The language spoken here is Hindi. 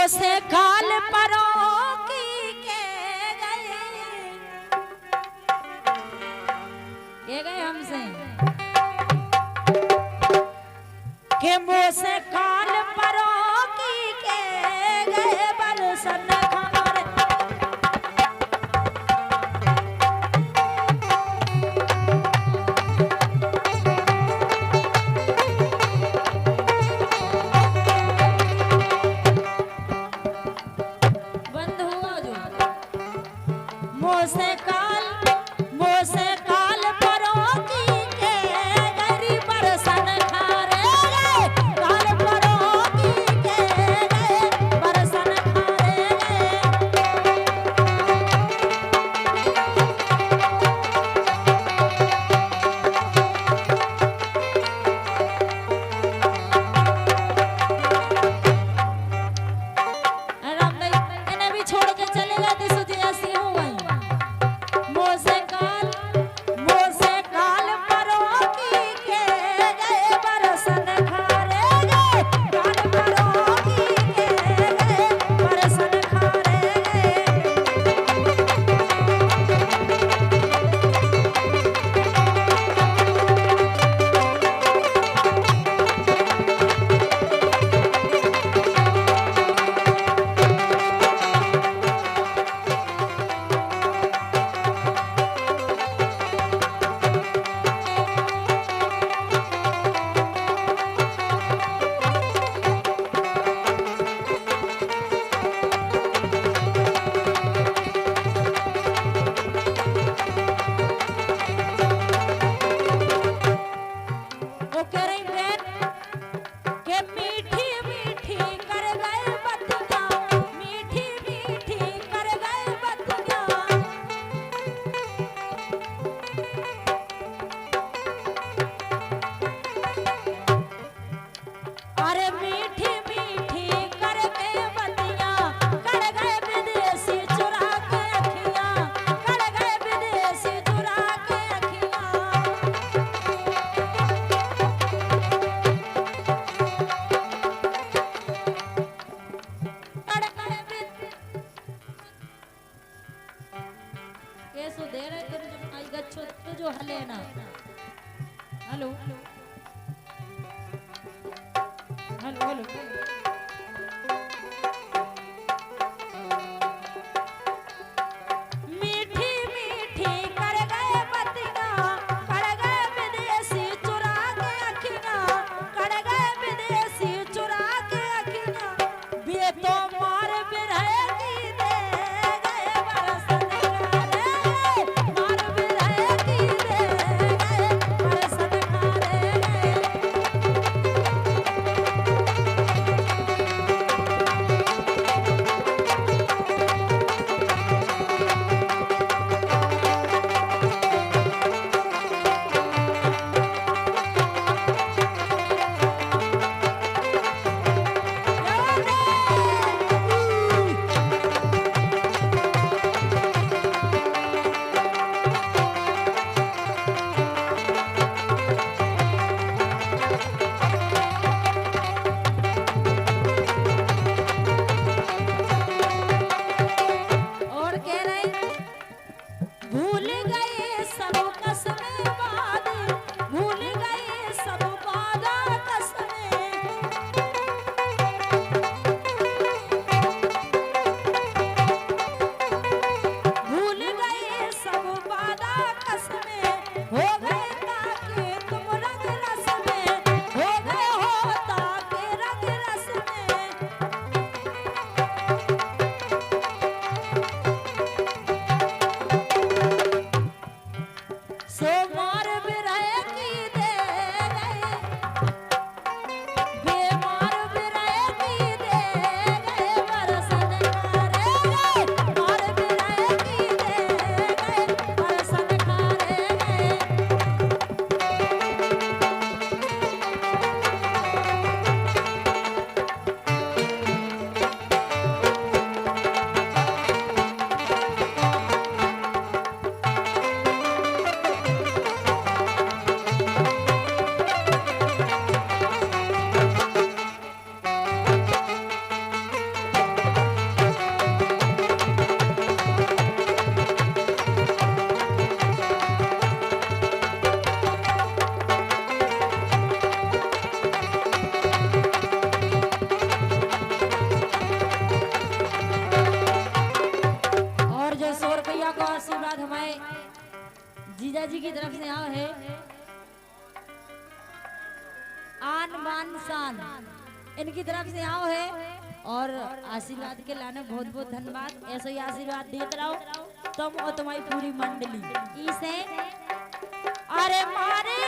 मोसे काल परो की के गए हमसे के मोसे काल परो की के गए बरसन खारे मोसे काल परो की के गरी बरसन खारे काल परो की के गए बरसन खारे राम इन्हें भी छोड़ के चले गए थे सुजी ऐसी हूँ वही मोसे काल परो की के गए बरसन खारे काल परो की के गए बरसन खारे वो कह रही बहन के मीठी मीठी कर गए बतिया मीठी मीठी कर गए बतिया अरे मीठी मीठी कर गए बतिया कर गए विदेशी चुरा के अखियां कर गए विदेशी चुरा के अखियां केसो दे रहे तेरे जो आई गच्छो तो जो हले ना हेलो हेलो हेलो मीठी मीठी कर गए बतिया कर गए विदेशी चुरा के अखियां कर गए विदेशी चुरा के अखियां बे तो मार बिरहे की दे गए बरसन खारे मार बिरहे की दे गए बरसन खारे आन बान शान इनकी तरफ से आओ है और आशीर्वाद के लाने बहुत बहुत धन्यवाद। ऐसे ही आशीर्वाद देते रहो तुम और तुम्हारी पूरी मंडली इसे। अरे मारे